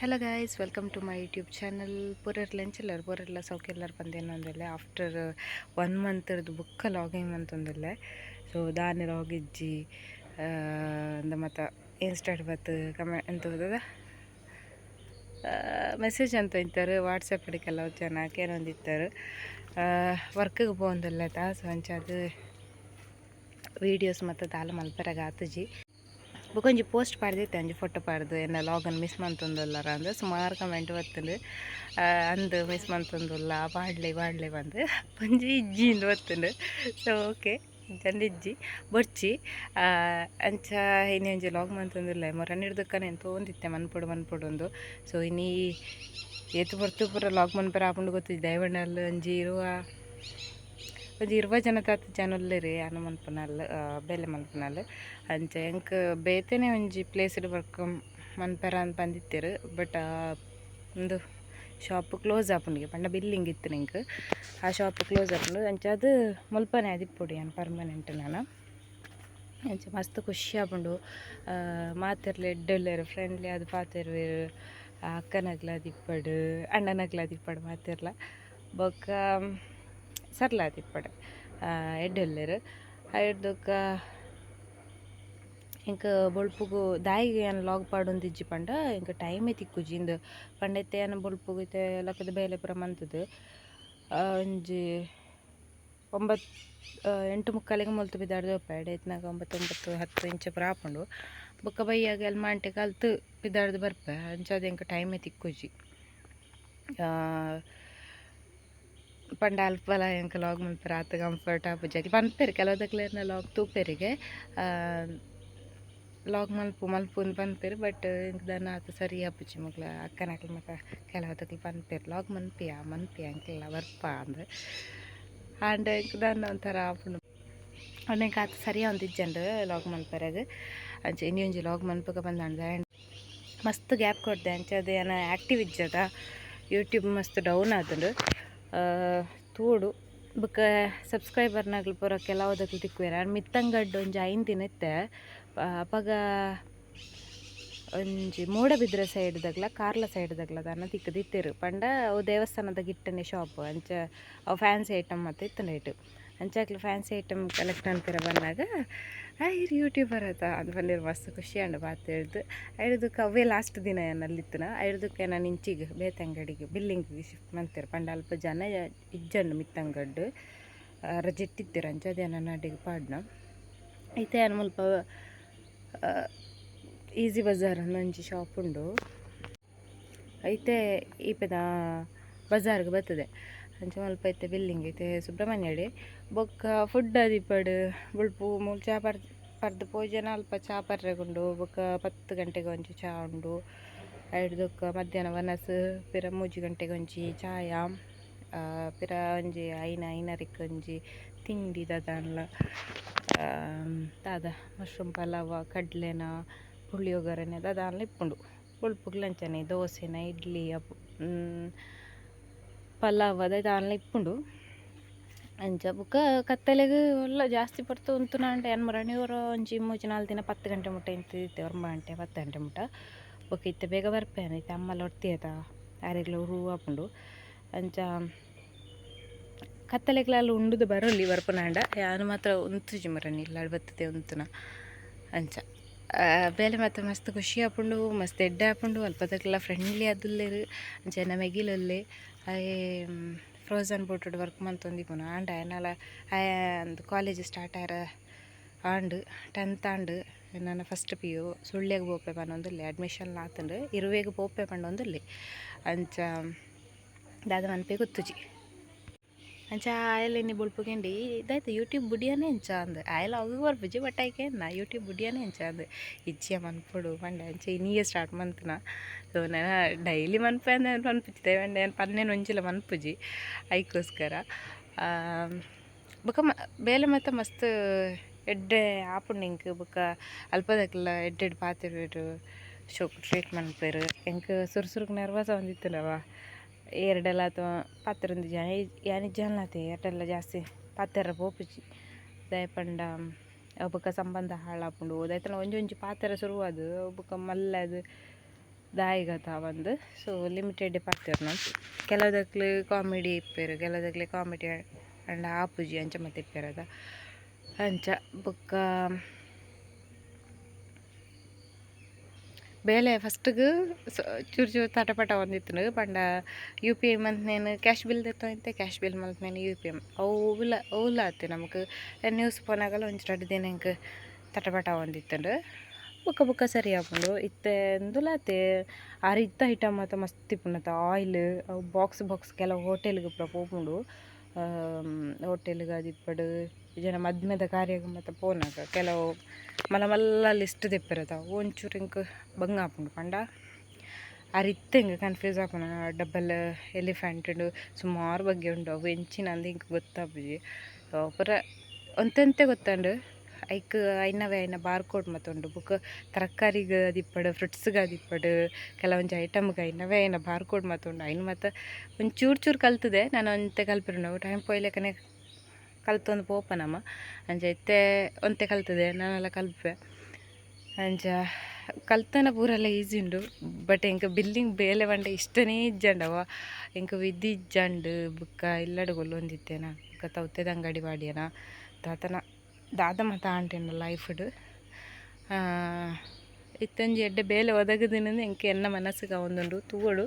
Hello guys, welcome to my YouTube channel. ಪೂರೆರ್ಲೆಂಚಿಲ್ಲರು ಪೂರೆರ್ಲ ಸೌಖ್ಯಲ್ಲರು ಬಂದೇನೊಂದಿಲ್ಲ ಆಫ್ಟರ್ 1 ಮಂತ್ ಬುಕ್ಕ ಲಾಗಿಂಗ್ ಅಂತಂದಿಲ್ಲ. ಸೊ ದಾನೆ ಲಾಗಿಜ್ಜಿ ಅಂದ ಮತ್ತು ಇನ್ಸ್ಟಾಟ್ ಬತ್ತು ಎಂತ ಹೋದ ಮೆಸೇಜ್ ಅಂತ ಇಂತಾರೆ ವಾಟ್ಸಪ್ ಅಡಿಗೆಲ್ಲ ಜನ ಏನೊಂದಿತ್ತಾರೆ ವರ್ಕಿಗೆ ಹೋಗಂದಿಲ್ಲ ತಾಸು ಹಂಚದು ವೀಡಿಯೋಸ್ ಮತ್ತು ತಾಲ ಮಲ್ಪರಾಗ ಆತಜಿ ಬೊಕೊಂಜಿ ಪೋಸ್ಟ್ ಪಾಡ್ದಿತ್ತೆ ಅಂಜಿ ಫೋಟೋ ಪಾಡ್ದು ಎನ್ನ ಲಾಗನ್ ಮಿಸ್ ಮಂತೊಂದುಲ್ಲಾರ ಅಂದ್ರೆ ಸುಮಾರು ಕಮೆಂಟ್ ಬತ್ತಲು ಅಂದು ಮಿಸ್ ಮಂತೊಂದುಲ್ಲ ಪಾಡ್ಲೆ ಬಂದು ಒಂಜಿ ಇಜ್ಜಿಂದು ಬತ್ತುಂಡು. ಸೊ ಓಕೆ ಜಂಡಿಜ್ಜಿ ಬೊಡ್ಚಿ ಅಂಚ ಇನ್ನೊಂಜಿ ಲಾಗ್ ಮಂತೊಂದುಲ್ಲ ಮೊರನ್ ಹಿಡ್ದಕ್ಕನೆ ಎಂತೋಂದಿತ್ತೆ ಮನ್ಪೊಡು ಒಂದು. ಸೊ ಇನ್ನೀ ಏತು ಬರ್ತು ಪೂರ ಲಾಗ್ ಮನ್ಪರ ಆಪುಂಡು ಗೊತ್ತಿದ್ದೆ ದಯವಣ್ಣಲ್ಲಿ ಒಂದು 20 ಜನ ತಾತ ಜನಲ್ಲೇ ರೀ ಅನ್ನ ಮನ್ಪನಲ್ಲ ಬೇಲೆ ಮನ್ಪನಲ್ಲ ಅಂಚ ಎಂಕ್ ಬೇತೇನೆ ಒಂಜಿ ಪ್ಲೇಸ್ಡ್ ವರ್ಕ್ ಮನ್ಪರ ಅಂತ ಬಂದಿತ್ತೇರು. ಬಟ್ ಒಂದು ಶಾಪ್ ಕ್ಲೋಸ್ ಆಪುಂಡಿಗೆ ಪಂಡ ಬಿಲ್ಲಿಂಗ್ ಇತ್ತು ನಿಂಗೆ ಆ ಶಾಪ್ ಕ್ಲೋಸ್ ಆಪುಂಡು ಅಂಚ ಅದು ಮುಲ್ಪನೆ ಅದಿಪ್ಪೊಡಿ ನಾನು ಪರ್ಮನೆಂಟ್ ನಾನು ಅಂಚ ಮಸ್ತ್ ಖುಷಿ ಆಪುಂಡು. ಮಾತೆರ್ಲೆ ಎಡ್ಡೆಳ್ಳೇರು ಫ್ರೆಂಡ್ಲಿ ಅದು ಪಾತೆರ್ವೇರು ಅಕ್ಕನಗ್ಲ ದಿಪ್ಪಡು ಅಣ್ಣನಗ್ಲ ದಿಪ್ಪಡು ಮಾತೆರ್ಲ ಬೊಕ್ಕ ಸರ್ಲ ತಿಪ್ಪಡು ಎಡ್ಡೆಳ್ಳೇರು ಐಡ್ದಕ್ಕ ಇಂಕ ಬೊಳ್ಪುಗು ದಾಯಿಗೆ ಏನು ಲಾಗ್ ಪಾಡೊಂದಿಜ್ಜಿ ಪಂಡ ಇಂಕ ಟೈಮೇ ತಿಕ್ಕುಜಿಂದು ಪಂಡೈತೆ ಏನು ಬೊಳ್ಪುಗು ಇತ್ತೆ ಲಕ್ಕದ ಬೇಲೆ ಪುರ ಮಂತದ್ದು ಒಂಜಿ 8:45 ಮೊಲ್ತು ಬಿದ್ದಾಡ್ದು ಹೋಗ್ಬೇಡ ಎತ್ನಾಗ 9-10 ಇಂಚ ಪುರ ಆಪುಂಡು ಬೊಕ್ಕ ಬೈಯಾಗ ಎಲ್ಲಿ ಮಾಂಟೆ ಕಲ್ತು ಬಿದ್ದಾಡ್ದು ಬರ್ಪೆ ಅಂಚದು ಇಂಕ ಟೈಮೇ ತಿಕ್ಕುಜಿ ಪಂಡ ಅಲ್ಪಲ ಎಂಕ ಲಾಗ್ ಮಲ್ಪೆರ ಆತ ಕಂಫರ್ಟ್ ಆಪುಜಿ ಪನ್ಪೆರು ಕೆಲವದಕ್ಲೇನ ಲಾಗ್ ತೂಪೆರಿಗೆ ಲಾಗ್ ಮಲ್ಪುಂದು ಪನ್ಪೆರು. ಬಟ್ ಇಂಕ ದನ ಆತ ಸರಿ ಆಪುಜಿ ಮಗ್ಲ ಅಕ್ಕನಕ್ಲ ಮಕ್ಕ ಕೆಲವದಕ್ಲು ಪನ್ಪೆರು ಲಾಗ್ ಮನ್ಪಿಯ ಅಂಕೆಲ್ಲ ಬರ್ಪ ಅಂದ್ರೆ ಆಂಡ ಇಂಕ ದನ ಒಂಥರ ಆಪುಂಡು ಅವನಿಗೆ ಆತ ಸರಿಯ ಒಂದಿಜ್ಜಂಡು ಲಾಗ್ ಮಲ್ಪೆರಾಗ ಅಂಚೆ ಇನ್ನೊಂಜಿ ಲಾಗ್ ಮನ್ಪಗ ಬಂದ ಮಸ್ತ್ ಗ್ಯಾಪ್ ಕೊಡ್ದೆ ಅಂಚೆ ಅದು ಏನೋ ಆ್ಯಕ್ಟಿವ್ ಇಜ್ಜದ ಯೂಟ್ಯೂಬ್ ಮಸ್ತ್ ಡೌನ್ ಆದುಂಡು ತೂಡು ಬೊಕ್ಕ ಸಬ್ಸ್ಕ್ರೈಬರ್ನಾಗ್ಲು ಪೂರ ಕೆಲವದಕ್ಲು ತಿಕ್ಕುವೆರ ಮಿತ್ತಂಗಡ್ಡು ಒಂಜಿ 5 ದಿನ ಇತ್ತೆ ಅಪಗ ಒಂಜಿ ಮೂಡಬಿದ್ರೆ ಸೈಡ್ದಾಗ್ಲ ಕಾರ್ಲ ಸೈಡ್ದಾಗ್ಲ ದಾನ ತಿಕ್ಕದಿತ್ತೇರು ಪಂಡ ಅವು ದೇವಸ್ಥಾನದ ಗಿಟ್ಟನೆ ಶಾಪ್ ಅಂಚ ಅವು ಫ್ಯಾನ್ಸಿ ಐಟಮ್ ಮತ್ತು ಇತ್ತಂಡೈಟು ಅಂಚಾಕ್ಲು ಫ್ಯಾನ್ಸಿ ಐಟಮ್ ಕಲೆಕ್ಟ್ ಅನ್ಪಿರ ಬಂದಾಗ ಇರು ಯೂಟ್ಯೂಬರ್ ಆತ ಅದು ಬಂದಿರು ಮಸ್ತ್ ಖುಷಿ ಅಂಡು ಬಾತ್ ಹೇಳ್ದು ಐಡ್ದಕ್ಕೆ ಅವೇ ಲಾಸ್ಟ್ ದಿನ ಏನಲ್ಲಿತ್ತನ ಐಡ್ದಕ್ಕೆ ನಾನು ಇಂಚಿಗೆ ಬೇತಂಗಡಿಗೆ ಬಿಲ್ಲಿಂಗಿಗೆ ಶಿಫ್ಟ್ ಮಾಡ್ತೇರು ಪಂಡ ಅಲ್ಪ ಜನ ಇಜ್ಜಂಡು ಮಿತ್ತಂಗಡ್ಡು ರಜೆಟ್ಟಿತ್ತೇರು ಅಂಚದೆ ನನ್ನ ಅಡಿಗೆ ಪಾಡ್ನ ಐತೆ ಏನು ಮುಲ್ಪ ಈಸಿ ಬಜಾರ್ ಒಂಜಿ ಶಾಪ್ ಉಂಡು ಐತೆ ಈಪದ ಬಜಾರ್ಗೆ ಬರ್ತದೆ ಅಂಚೆ ಮಲ್ಪ ಐತೆ ಬಿಲ್ಲಿಂಗ್ ಐತೆ ಸುಬ್ರಹ್ಮಣ್ಯಡಿ ಬೊಕ್ಕ ಫುಡ್ ಅದಿಪ್ಪಡು ಬುಳ್ಪು ಮೂಲು ಚಾ ಪರ್ದು ಪೋಜನ ಅಲ್ಪ ಚಾ ಪರ್ರೆಗುಂಡು ಬೊಕ್ಕ 10 ಗಂಟೆಗೆ ಒಂಜಿ ಚಾ ಉಂಡು ಐಡ್ದಕ್ಕ ಮಧ್ಯಾಹ್ನ ವನಸ್ ಪಿರ 3 ಗಂಟೆಗೆ ಒಂಜಿ ಚಾಯ ಪಿರ ಒಂಜಿ 5:30 ಒಂಜಿ ತಿಂಡಿ ದಾದಾನ್ಲ ದಾದ ಮಶ್ರೂಮ್ ಪಲಾವ ಕಡ್ಲೆನ ಪುಳಿಯೋಗರೆನೆ ದಾದಾನ್ಲ ಇಪ್ಪುಂಡು ಬುಳ್ಪುಗ್ ಲಂಚನೆ ದೋಸೆನ ಇಡ್ಲಿ ಪಲಾವ್ ದಾದಾನ್ಲ ಇಪ್ಪುಂಡು ಅಂಚ ಬೊಕ್ಕ ಕತ್ತಲೆಗೆ ಒಲ್ಲ ಜಾಸ್ತಿ ಪಡ್ತು ಉಂತುನ ಅಂಟೆ ಏನು ಮರಣಿಯವರು ಒಂಜಿ 3-4 ದಿನ 10 ಗಂಟೆ ಮುಟ್ಟ ಇಂತಿದ್ದೆ 9 ಗಂಟೆ 10 ಗಂಟೆ ಮುಟ್ಟ ಬೊಕ್ಕ ಇತ್ತೆ ಬೇಗ ಬರ್ಪೇನೆ ಇತ್ತೆ ಅಮ್ಮಲ್ಲ ಹೊಡ್ತಿಯತ ಯಾರಿಗ್ಲ ಉರು ಆಪುಂಡು ಅಂಚ ಕತ್ತಲೆಗ್ಲೆಲ್ಲ ಉಂಡುದು ಬರೋಲಿ ಬರ್ಪುನಾಂಡ ಯಾನು ಮಾತ್ರ ಉಂತುಜಿ ಮರನಿ ಇಲ್ಲ ಬತ್ತದೆ ಉಂತುನ ಅಂಚ ಬೇಲೆ ಮಾತ್ರ ಮಸ್ತ್ ಖುಷಿ ಆಪುಂಡು ಮಸ್ತ್ ಎಡ್ಡೆ ಆಪುಂಡು ಅಲ್ಪದಕ್ಕೆಲ್ಲ ಫ್ರೆಂಡ್ಲಿ ಆದುಲ್ಲೇರು ಅಂಚೆನ ಮೆಗಿಲೊಲ್ಲೆ ಫ್ರೋಝನ್ ಬೋಟಡ್ ವರ್ಕ್ ಮಂತೊಂದಿಪ್ಪುನ ಆಂಡ ಏನಲ್ಲ ಒಂದು ಕಾಲೇಜ್ ಸ್ಟಾರ್ಟ್ ಆರ ಆಂಡು 10th ಆಂಡು ನನ್ನ ಫಸ್ಟ್ PU ಸುಳ್ಳ್ಯಾಗ ಬೋಪೆ ಪನ್ನೊಂದುಲ್ಲೆ ಅಡ್ಮಿಷನ್ ಆತಂಡು ಇರುವೆಗೆ ಬೋಪೆ ಪಂಡೊಂದುಲ್ಲೆ ಅಂಚ ದಾದ ಮನ್ಪೆ ಗೊತ್ತುಜಿ ಅಂಚ ಆಯಲ್ ಇನ್ನಿ ಬುಳ್ಪುಗೆಂಡಿ ಇದಾಯ್ತು ಯೂಟ್ಯೂಬ್ ಬುಡಿಯಾನೆ ಎಂಚ ಅಂದು ಆಯಲ್ ಅವು ಬರ್ಪುಜಿ ಬಟ್ ಆಯ್ಕೆ ಯೂಟ್ಯೂಬ್ ಬುಡಿಯಾನೆ ಎಂಚ ಅಂದು ಇಚ್ಚಿಯ ಮನ್ಪೊಡು ಪಂಡ ಅಂಚೆ ಇನ್ನೀಗೆ ಸ್ಟಾರ್ಟ್ ಮಂತನ. ಸೊ ನಾನು ಡೈಲಿ ಮನ್ಪೆ ಅಂದ್ರೆ ಮನ್ಪುಜಿದೆ ಪಂಡ ಏನು ಪನ್ನೇನು ಒಂಜಿಲ ಮನ್ಪುಜಿ ಐಕೋಸ್ಕರ ಬೊಕ್ಕ ಬೇಲೆ ಮತ್ತು ಮಸ್ತ್ ಎಡ್ಡೆ ಆಪುಂಡು ಇಂಕ್ ಬೊಕ್ಕ ಅಲ್ಪದಕ್ಕೆಲ್ಲ ಎಡ್ಡೆಡ್ ಪಾತೆರ್ವೇರು ಶೋಕ್ ಟ್ರೀಟ್ ಮನ್ಪೇರು ಎಂಕ್ ಸುರುಸುರುಕು ನರ್ವಸ ಒಂದಿತ್ತುಂಡವ ಎರಡೆಲ್ಲ ಅಥವಾ ಪಾತೆರೊಂದು ಜನ ಯಾನಿಜ್ಜಲ್ಲಾತೆ ಎರಡೆಲ್ಲ ಜಾಸ್ತಿ ಪಾತೆರ ಪೋಪುಜಿ ದಯಪಂಡ ಬೊಕ್ಕ ಸಂಬಂಧ ಹಾಳಾಪುಂಡು ದೈತನ ಒಂಜೊಂಜಿ ಪಾತೆರ ಶುರುವಾದು ಬೊಕ್ಕ ಮಲ್ಲ ಅದು ದಾಯಿಗತ ಒಂದು ಸೊ ಲಿಮಿಟೆಡ್ ಪಾಡ್ತೇವೆ ನಾವು. ಕೆಲವುದಕ್ಲು ಕಾಮಿಡಿ ಇಪ್ಪೇರು, ಕೆಲವುದಕ್ಲೆ ಕಾಮಿಡಿ ಅಂಡ್ ಆಪುಜಿ ಅಂಚ ಮತ್ತೆ ಇಪ್ಪೇರದ ಅಂಚ ಬೊಕ್ಕ ಬೇಲೆ ಫಸ್ಟ್ಗೆ ಚೂರು ಚೂರು ತಟಪಟ ಒಂದಿತ್ತು ಪಂಡ ಯು ಪಿ ಐ ಮಂತ್ನೇನು ಕ್ಯಾಶ್ ಬಿಲ್ ತೆತ್ತೋಂತೆ ಕ್ಯಾಶ್ ಬಿಲ್ ಮಂತ್ನೇನು ಯು ಪಿ ಐ ಅವುಲ ಆತು ನಮಗೆ ನ್ಯೂಸ್ ಫೋನಾಗಲ್ಲ ಒಂಚು ರಡ್ಡು ದಿನ ಹಿಂಗೆ ತಟಪಟ ಒಂದಿತ್ತು ಬುಕ್ಕ ಬುಕ್ಕ ಸರಿ ಹಾಕೊಂಡು ಇತ್ತೆ ಎಂದುಲಾತೆ ಆರು ಇತ್ತ ಐಟಮ್ ಮಾತ್ರ ಮಸ್ತ್ ಇಪ್ಪುನತ್ತ ಆಯಿಲ್ ಬಾಕ್ಸ್ ಕೆಲವು ಹೋಟೆಲ್ಗೆ ಪೂರ ಪೋಪುಂಡು. ಹೋಟೆಲ್ಗೆ ಅದಿಪ್ಪಡು ಜನ ಮದ್ಮೆದ ಕಾರ್ಯಕ್ಕೆ ಮತ್ತು ಪೋನಾಗ ಕೆಲವು ಮಲ್ಲ ಮಲ್ಲ ಲಿಸ್ಟ್ ತೆಪ್ಪಿರದ ಒಂಚೂರು ಹಿಂಗೆ ಬಂಗ ಹಾಕೊಂಡು ಪಂಡ ಅರಿತ್ತ ಹಿಂಗೆ ಕನ್ಫ್ಯೂಸ್ ಹಾಕೋಣ. ಡಬಲ್ ಎಲಿಫೆಂಟ್ ಸುಮಾರು ಬಗ್ಗೆ ಉಂಡು ಅವು ಹೆಂಚಿನ ಅಂದು ಹಿಂಗೆ ಗೊತ್ತಾಪುಜಿ ಪೂರ ಒಂತೆಂತೆ ಗೊತ್ತಂಡು ಐಕ್ ಐನವೇ ಐನ ಬಾರ್ಕೋಡ್ ಮತ್ತುಂಡು ಬುಕ್ ತರಕಾರಿಗೆ ಅದಿಪ್ಪಡು ಫ್ರೂಟ್ಸ್ಗೆ ಅದಿಪ್ಪಡು ಕೆಲವೊಂದು ಐಟಮ್ಗೆ ಐನವೇ ಐನ ಬಾರ್ಕೋಡ್ ಮತ್ತುಂಡು ಐನು ಮತ್ತು ಒಂಚೂರು ಕಲ್ತದೆ ನಾನು ಒಂತೆ ಕಲ್ಪಿರು ನಾವು ಟೈಮ್ ಪೋಯ್ಲೆಕ್ಕನೆ ಕಲ್ತೊಂದು ಪೋಪ ನಮ್ಮ ಅಂಚ ಇತ್ತೆ ಒಂತೆ ಕಲ್ತದೆ ನಾನೆಲ್ಲ ಕಲ್ಪೆ ಅಂಚ ಕಲ್ತನ ಪೂರೆಲ್ಲ ಈಸಿ ಉಂಡು. ಬಟ್ ಇಂಕ ಬಿಲ್ಲಿಂಗ್ ಬೇಲೆ ಬಂಡೆ ಇಷ್ಟನೇ ಇಜ್ಜಂಡವ ಇಂಕ ವಿಧಿ ಇಜ್ಜಂಡು ಬುಕ್ಕ ಇಲ್ಲಡು ಗೊಲ್ಲೊಂದಿತ್ತೇನ ಬುಕ್ಕ ತೌತೆದ ಅಂಗಡಿ ಬಾಡಿಯನ ತಾತನ ದಾದ ಮತ್ತು ಆಂಟಿನ ಲೈಫ್ಡು ಇತ್ತಂಜಿ ಎಡ್ಡೆ ಬೇಲೆ ಒದಗದಿನಂದು ಎಂಕ ಎನ್ನ ಮನಸ್ಸಿಗೆ ಒಂದುಂಡು ತೂವಡು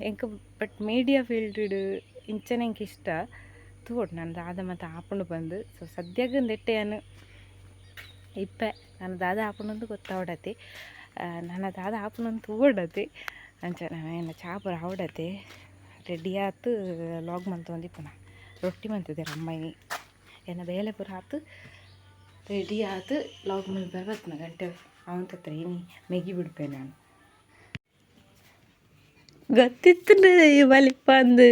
ಎಂಕ ಬಟ್ ಮೀಡಿಯಾ ಫೀಲ್ಡ್ ಇಂಚನೆ ಎಂಕ ಇಷ್ಟ ತೂವಡು ನಾನು ದಾದ ಮತ್ತು ಆಪುಂಡು ಬಂದು ಸೊ ಸದ್ಯಗಂದು ಎಟ್ಟೆಯನ್ನು ಇಪ್ಪೆ ನಾನು ದಾದ ಆಪುಂಡು ಗೊತ್ತಾವಡತಿ ನನ್ನ ದಾದ ಆಪುಂಡು ತೂವಡತಿ ಅಂಚ ನಾನು ಏನು ಚಾಪುರ ಆವಡತಿ ರೆಡಿ ಆತು ಲಾಗ್ ಮಂತು ಒಂದಿಪ್ಪನ ರೊಟ್ಟಿ ಮಂತಿದ್ದೆ ಅಮ್ಮನಿ ಏನ ಬೇಲೆ ಪುರ ಆತು ರೆಡಿ ಆತು ಲಾಗ್ ಮಂತ್ ಬರ್ತನ ಗಂಟೆ ಅವನ ಹತ್ರ ಏನಿ ಮೆಗಿ ಬಿಡ್ಪೆ ನಾನು ಗೊತ್ತಿತ್ತು ಬಲಿಪ್ಪ ಅಂದು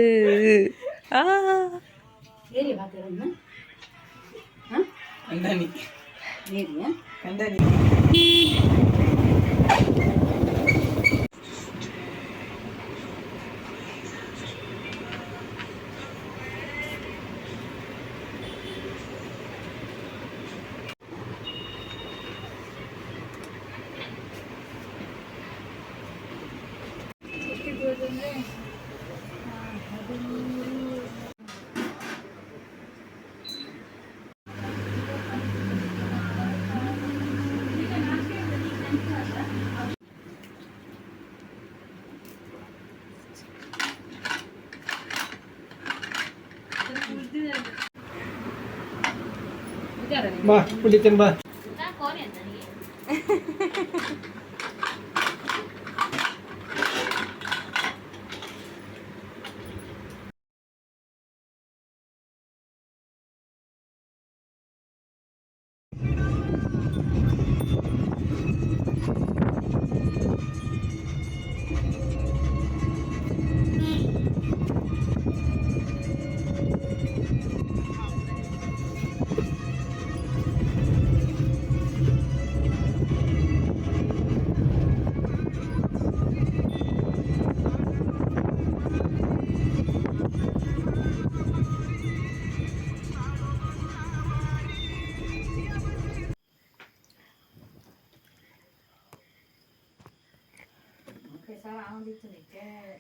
ಏರಿ ಮಾತಾಡೋಣ ಕಂಡನಿ ಏರಿಯಾ ಕಂಡನಿ ಬಾ ಕುಡಿತೇನೆ ಬಾ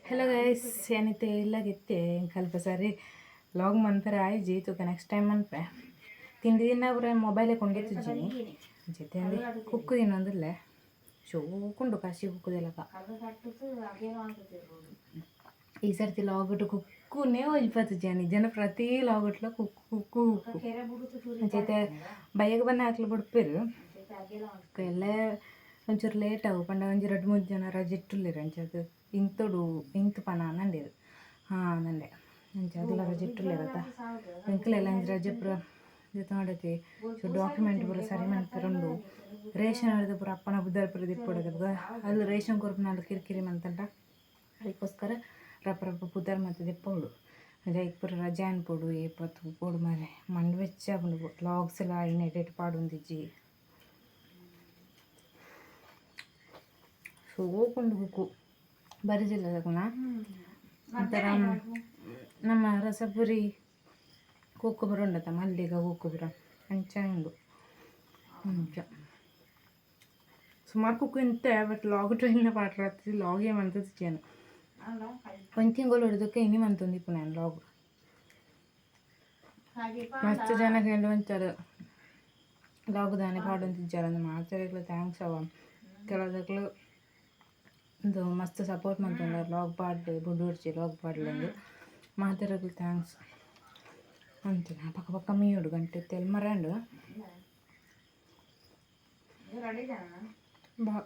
ಹಲೋ ಗೈಸ್ ಏನೈತೆ ಇಲ್ಲಾಗಿತ್ತೆ ಸ್ವಲ್ಪ ಸರಿ ಲಾಗ್ ಮಂತರ ಆಯ್ಜಿ ತೂಕ ನೆಕ್ಸ್ಟ್ ಟೈಮ್ ಮನ್ಪೆ ತಿಂಡಿ ದಿನ ಪೂರ ಮೊಬೈಲೇ ಕೊಂಡಿತ್ತಿದ್ದೀನಿ ಜೊತೆ ಅಂದರೆ ಕುಕ್ಕು ಇನ್ನೊಂದಿಲ್ಲ ಶೋಕುಂಡು ಕಸಿ ಕುಕ್ಕುದಿಲ್ಲಕ ಈ ಸರ್ತಿ ಲಾಗಟ್ಟು ಕುಕ್ಕುನೇ ಇಪ್ಪತ್ತು ಜನ ಪ್ರತಿ ಲಾಗಟ್ಲ ಕುಕ್ಕು ಕುಕ್ಕು ಕುಕ್ಕು ಜೊತೆ ಬೈಗೆ ಬನ್ನ ಹಾಕ್ಲು ಬಿಡ್ಪೇರು ಎಲ್ಲ ಒಂಚೂರು ಲೇಟ್ ಆಗು ಪಂಡ ಒಂಜಿ 2-3 ಜನ ರಜೆ ಇಟ್ಟುಲ್ಲೇರು ಅಂಚದು ಇಂತೊಡು ಇಂತು ಪನ ನಂಡೇರು ಹಾಂ ನಂಡೆ ಅಂಚ ಅದೆಲ್ಲ ರಜೆ ಇಟ್ಟುಲ್ಲೇರತ್ತ ಎಂಕ್ಲೆಲ್ಲ ಅಂಚ ರಜೆ ಪೂರ ಜೊತೆ ಮಾಡೈತಿ ಸೊ ಡಾಕ್ಯುಮೆಂಟ್ ಪೂರ ಸರಿ ಮನ್ಪೆರುಂಡು ರೇಷನ್ ಹಿಡಿದು ಪೂರ ಅಪ್ಪನ ಬುದ್ಧಾರ ಪೂರ ದಿಪ್ಪೊಡಗದ ಅಲ್ಲಿ ರೇಷನ್ ಕೊರ್ಪು ನಾಲ್ ಕಿರಿಕಿರಿ ಮಂತಂಟ ಅದಕ್ಕೋಸ್ಕರ ರಪ್ಪ ಬುದ್ಧಾರ ಮತ್ತು ದಿಪ್ಪೋಡು ಅದಕ್ಕೆ ಪೂರ ರಜೆ ಅನ್ಪೋಡು ಏಪತ್ತು ಪೋಡು ಮಾರೆ ಮಂಡ್ ವೆಚ್ಚ ಬಂದು ಲಾಗ್ಸ್ ಎಲ್ಲ ಇನ್ನೆಡೆಟ್ ಪಾಡೊಂದಿಜ್ಜಿ ಸೊ ಹೋಗ್ಕೊಂಡು ಕುಕ್ಕು ಬರಿಜಿಲ್ಲದಕ್ಕನ ಒಂಥರ ನಮ್ಮ ರಸಪುರಿ ಕುಕ್ಕುಬರ ಉಂಡತ್ತ ಮಲ್ಲಿಗ ಕುಕ್ಕುಬರ ಅಂಚ ಉಂಡು ಅಂಚ ಸುಮಾರು ಕುಕ್ಕು ಇಂತೆ ಬಟ್ ಲಾಗ್ ಟ್ರೈನಿನ ಪಾಠ ರಾತ್ರಿ ಲಾಗ್ ಏಮಂತ ತಿಚ್ಚಾನು ಒಂತಿಂಗೋಲು ಹಿಡಿದಕ್ಕೆ ಇನಿ ಮಂತೊಂದಿಪ್ಪು ನಾನು ಲಾಗ್ ಮಸ್ತ್ ಜನ ಕೇಳಿ ಅಂತಾರೆ ಲಾಗ್ ದಾನೆ ಪಾಡೊಂದಿಜ್ಜಾರ ಅಂದ್ ಮಾಡ್ತಾರೆ ಥ್ಯಾಂಕ್ಸ್ ಅವ ಕೆಲದಕ್ಲು ಇದು ಮಸ್ತ್ ಸಪೋರ್ಟ್ ಮಾಡ್ತಾರೆ ಲಾಗ್ ಪಾಡ್ದು ಬುಡ್ಡು ಹೊಡ್ಚಿ ಲಾಗ್ ಪಾಡ್ಲಂದು ಮಾತಾಡೋದು ಥ್ಯಾಂಕ್ಸ್ ಅಂತೀನಿ ಪಕ್ಕ ಪಕ್ಕ ಮೀಯೋಡು ಗಂಟೆ ತೆಲ್ ಮರಂಡು ಬಾ